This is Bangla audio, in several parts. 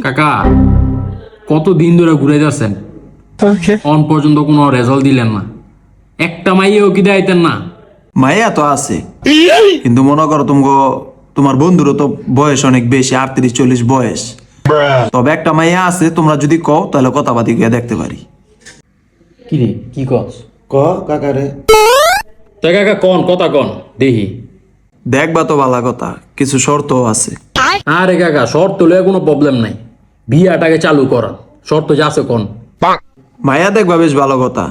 কাকা কত দিন ধরে ঘুরে যাচ্ছেন, অন পর্যন্ত কোনো রেজাল্ট দিলেন না। একটা মাইয়েও কি দেখাইতেন না? মাইয়া তো আছে, কিন্তু মনে করো তোমার বন্ধুরও তো বয়স অনেক বেশি, 38-40 বয়স। তবে একটা মাইয়া আছে, তোমরা যদি কও তাহলে কথাবার্তি গিয়ে দেখতে পারি। কি রে, কি কস? ক কাকারে তাই কাকা কন, কথা কন দেখি। দেখবা তো ভালো কথা, কিছু শর্তও আছে। আরে কাকা শর্ত লয়ে কোনো প্রবলেম নাই, বিয়াটাকে চালু করান। শর্ত যা আছে কন। মাইয়া দেখবা বেশ ভালো কথা,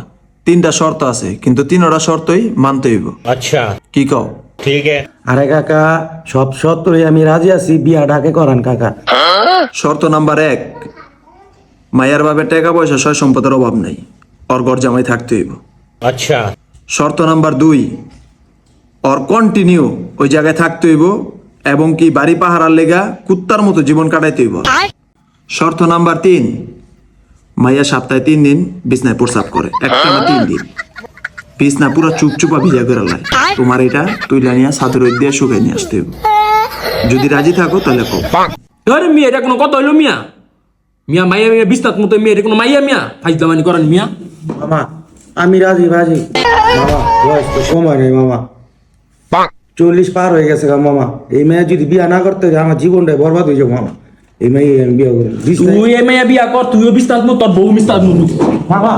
3টা শর্ত আছে, কিন্তু 3টা শর্তই মানতে হইব। अच्छा কি কও? ठीक है। আরে কাকা সব সত্তরই আমি রাজি আছি, বিয়াটাকে করান কাকা। শর্ত নাম্বার 1, মাইয়ার ভাবে টাকা পয়সা সয় সম্পদের অভাব নাই, ওর ঘর জামাই থাকতে হইব। अच्छा শর্ত নাম্বার 2, ওর কন্টিনিউ ওই জায়গায় থাকতে হইব এবং কি বাড়ি পাহারার লেগা কুত্তার মতো জীবন কাটাইতে হইব। শর্ত নাম্বার 3, মাইয়া সপ্তাহে 3 দিন বিছনায় প্রস্রাব করে, একটানা 3 দিন। বিছনা পুরো চুপচুপা ভিজা করে লাই, তোমার এটা তুইলা নিয়ে ছাদের ওই দিয়ে শুকাই নিয়ে আসতে হইব। যদি রাজি থাকো তাহলে কও। আরে মিয়া এটা কোনো কথা হইলো মিয়া? মিয়া মাইয়া মিয়া বিস্তার মতো মিয়া, এটা কোনো মাইয়া মিয়া? ফাইজলামানি করেন মিয়া। মামা আমি রাজি রাজি। মামা বয়স তো সময় নেই মামা, 40 পার হয়ে গেছে গা মামা। এই মেয়ে যদি বিয়া না করতে যায় আমার জীবনটাই বরবাদ হয়ে যাবে মামা। এই মেয়ে আমি বিয়া করি তুই এ মাইয়া বিয়া কর, তুইও বিস্তার মতো, তোর বউ বিস্তার মতো। মামা।